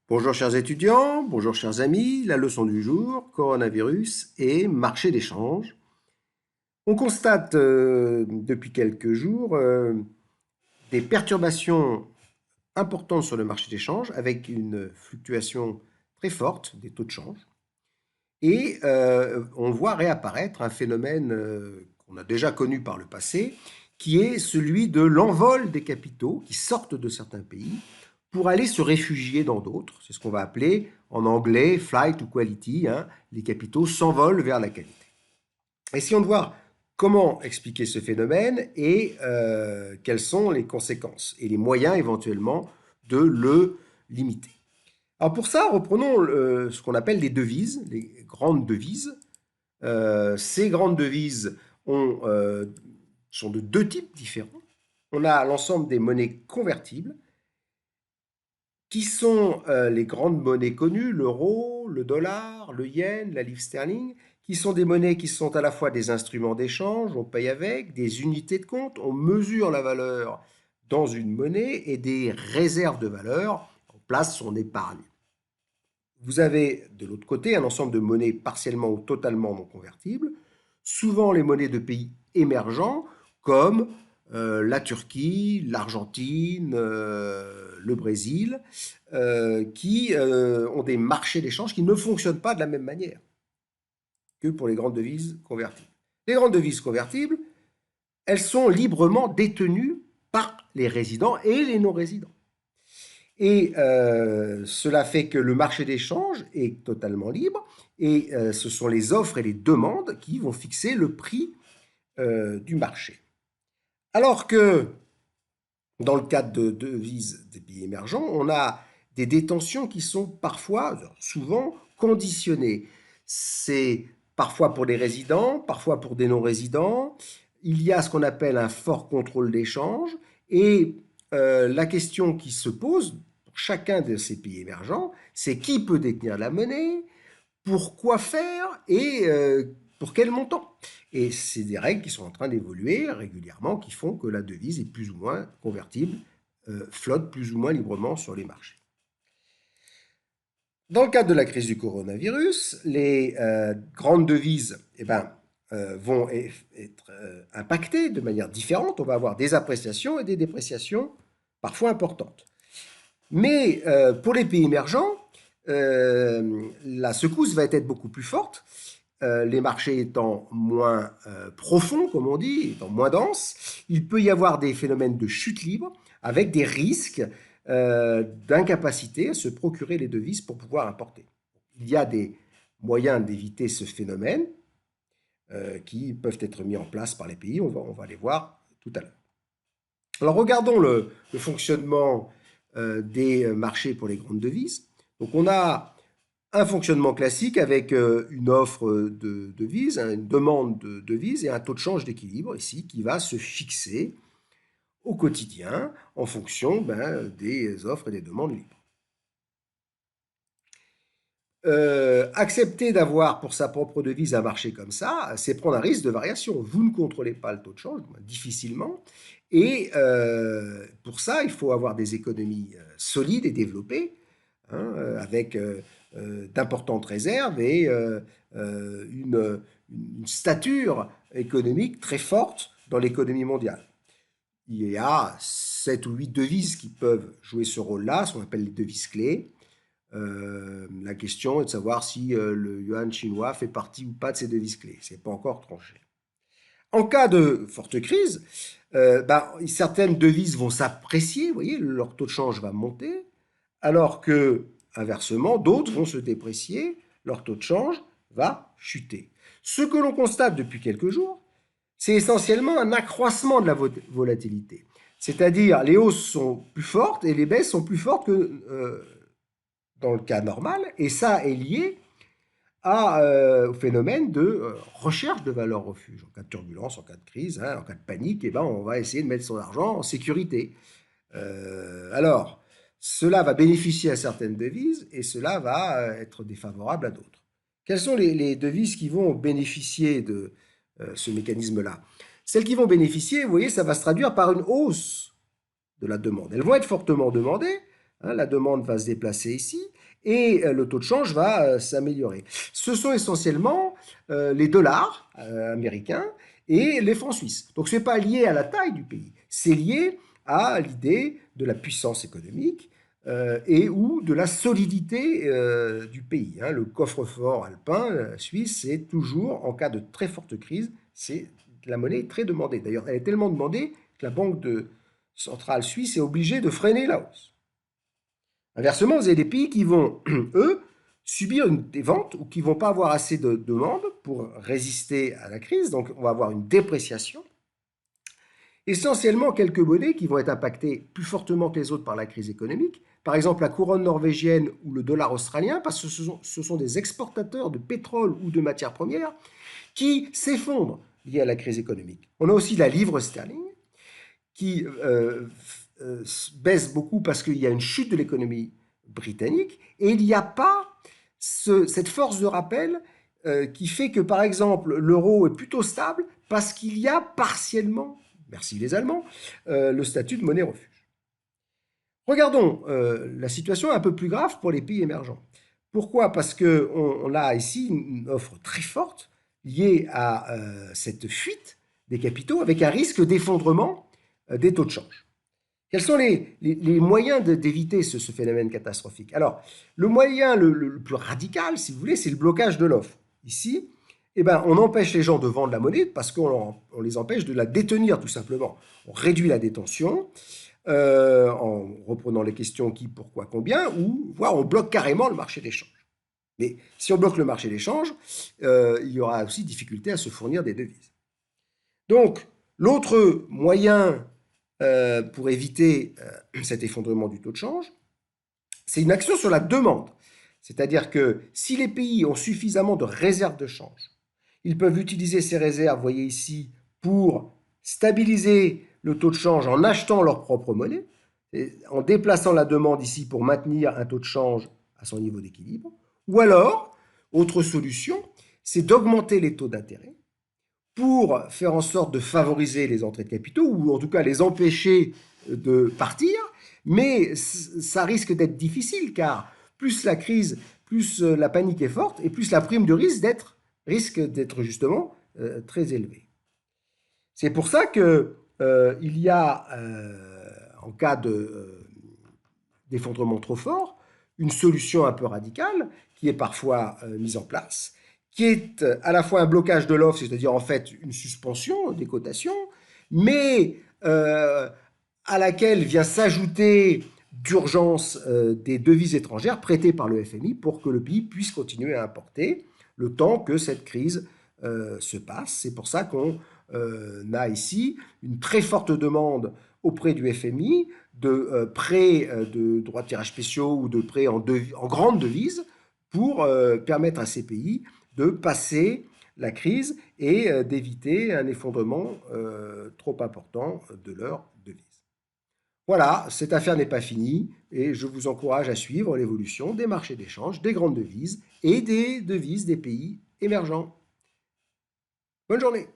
Bonjour chers étudiants, bonjour chers amis, la leçon du jour, coronavirus et marché des changes. On constate depuis quelques jours des perturbations importantes sur le marché des changes avec une fluctuation très forte des taux de change. Et on voit réapparaître un phénomène qu'on a déjà connu par le passé, qui est celui de l'envol des capitaux qui sortent de certains pays pour aller se réfugier dans d'autres. C'est ce qu'on va appeler en anglais flight to quality, hein. Les capitaux s'envolent vers la qualité. Essayons de voir comment expliquer ce phénomène et quelles sont les conséquences et les moyens éventuellement de le limiter. Alors pour ça, reprenons ce qu'on appelle les devises, les grandes devises. Ces grandes devises sont de deux types différents. On a l'ensemble des monnaies convertibles, qui sont les grandes monnaies connues, l'euro, le dollar, le yen, la livre sterling, qui sont des monnaies qui sont à la fois des instruments d'échange, on paye avec, des unités de compte, on mesure la valeur dans une monnaie, et des réserves de valeur, on place son épargne. Vous avez de l'autre côté un ensemble de monnaies partiellement ou totalement non convertibles, souvent les monnaies de pays émergents comme la Turquie, l'Argentine, le Brésil, qui ont des marchés d'échange qui ne fonctionnent pas de la même manière que pour les grandes devises convertibles. Les grandes devises convertibles, elles sont librement détenues par les résidents et les non-résidents. Et cela fait que le marché d'échange est totalement libre, et ce sont les offres et les demandes qui vont fixer le prix du marché. Alors que dans le cadre de devises des pays émergents, on a des détentions qui sont parfois, souvent, conditionnées. C'est parfois pour des résidents, parfois pour des non-résidents. Il y a ce qu'on appelle un fort contrôle d'échange, et la question qui se pose pour chacun de ces pays émergents, c'est qui peut détenir la monnaie, pourquoi faire et pour quel montant. Et c'est des règles qui sont en train d'évoluer régulièrement, qui font que la devise est plus ou moins convertible, flotte plus ou moins librement sur les marchés. Dans le cadre de la crise du coronavirus, les grandes devises vont être impactées de manière différente. On va avoir des appréciations et des dépréciations parfois importantes. Mais pour les pays émergents, la secousse va être beaucoup plus forte, les marchés étant moins profonds, comme on dit, étant moins denses. Il peut y avoir des phénomènes de chute libre avec des risques d'incapacité à se procurer les devises pour pouvoir importer. Il y a des moyens d'éviter ce phénomène qui peuvent être mis en place par les pays. On va les voir tout à l'heure. Alors regardons le fonctionnement des marchés pour les grandes devises. Donc on a un fonctionnement classique avec une offre de devises, une demande de devises et un taux de change d'équilibre ici qui va se fixer au quotidien en fonction des offres et des demandes libres. Accepter d'avoir pour sa propre devise un marché comme ça, c'est prendre un risque de variation. Vous ne contrôlez pas le taux de change, difficilement, et pour ça, il faut avoir des économies solides et développées, hein, avec d'importantes réserves et une stature économique très forte dans l'économie mondiale. Il y a 7 ou 8 devises qui peuvent jouer ce rôle-là, ce qu'on appelle les devises clés. La question est de savoir si le yuan chinois fait partie ou pas de ces devises clés. Ce n'est pas encore tranché. En cas de forte crise, certaines devises vont s'apprécier, vous voyez, leur taux de change va monter, alors que, inversement, d'autres vont se déprécier, leur taux de change va chuter. Ce que l'on constate depuis quelques jours, c'est essentiellement un accroissement de la volatilité. C'est-à-dire, les hausses sont plus fortes et les baisses sont plus fortes que dans le cas normal, et ça est lié au phénomène de recherche de valeur refuge. En cas de turbulence, en cas de crise, hein, en cas de panique, on va essayer de mettre son argent en sécurité. Alors, cela va bénéficier à certaines devises et cela va être défavorable à d'autres. Quelles sont les devises qui vont bénéficier de ce mécanisme-là? Celles qui vont bénéficier, vous voyez, ça va se traduire par une hausse de la demande. Elles vont être fortement demandées hein, la demande va se déplacer ici et le taux de change va s'améliorer. Ce sont essentiellement les dollars américains et les francs suisses. Donc ce n'est pas lié à la taille du pays, c'est lié à l'idée de la puissance économique et ou de la solidité du pays. Hein. Le coffre-fort alpin suisse, c'est toujours, en cas de très forte crise, c'est la monnaie est très demandée. D'ailleurs, elle est tellement demandée que la banque centrale suisse est obligée de freiner la hausse. Inversement, vous avez des pays qui vont, eux, subir des ventes ou qui ne vont pas avoir assez de demandes pour résister à la crise. Donc, on va avoir une dépréciation. Essentiellement, quelques monnaies qui vont être impactées plus fortement que les autres par la crise économique. Par exemple, la couronne norvégienne ou le dollar australien, parce que ce sont des exportateurs de pétrole ou de matières premières qui s'effondrent liés à la crise économique. On a aussi la livre sterling qui baisse beaucoup parce qu'il y a une chute de l'économie britannique et il n'y a pas cette force de rappel qui fait que, par exemple, l'euro est plutôt stable parce qu'il y a partiellement, merci les Allemands, le statut de monnaie refuge. Regardons la situation un peu plus grave pour les pays émergents. Pourquoi? Parce qu'on a ici une offre très forte liée à cette fuite des capitaux avec un risque d'effondrement des taux de change. Quels sont les moyens d'éviter ce phénomène catastrophique? Alors, le moyen le plus radical, si vous voulez, c'est le blocage de l'offre. Ici, eh ben, on empêche les gens de vendre la monnaie parce qu'on les empêche de la détenir, tout simplement. On réduit la détention en reprenant les questions qui, pourquoi, combien, ou voire on bloque carrément le marché d'échange. Mais si on bloque le marché d'échange, il y aura aussi difficulté à se fournir des devises. Donc, l'autre moyen pour éviter cet effondrement du taux de change, c'est une action sur la demande. C'est-à-dire que si les pays ont suffisamment de réserves de change, ils peuvent utiliser ces réserves, vous voyez ici, pour stabiliser le taux de change en achetant leur propre monnaie, en déplaçant la demande ici pour maintenir un taux de change à son niveau d'équilibre. Ou alors, autre solution, c'est d'augmenter les taux d'intérêt pour faire en sorte de favoriser les entrées de capitaux, ou en tout cas les empêcher de partir, mais ça risque d'être difficile, car plus la crise, plus la panique est forte, et plus la prime de risque d'être justement très élevée. C'est pour ça qu'il y a, en cas d'effondrement trop fort, une solution un peu radicale qui est parfois mise en place, qui est à la fois un blocage de l'offre, c'est-à-dire en fait une suspension des cotations, mais à laquelle vient s'ajouter d'urgence des devises étrangères prêtées par le FMI pour que le pays puisse continuer à importer le temps que cette crise se passe. C'est pour ça qu'on a ici une très forte demande auprès du FMI de prêts de droits de tirage spéciaux ou de prêts en grande devise pour permettre à ces pays de passer la crise et d'éviter un effondrement trop important de leur devise. Voilà, cette affaire n'est pas finie et je vous encourage à suivre l'évolution des marchés d'échange, des grandes devises et des devises des pays émergents. Bonne journée!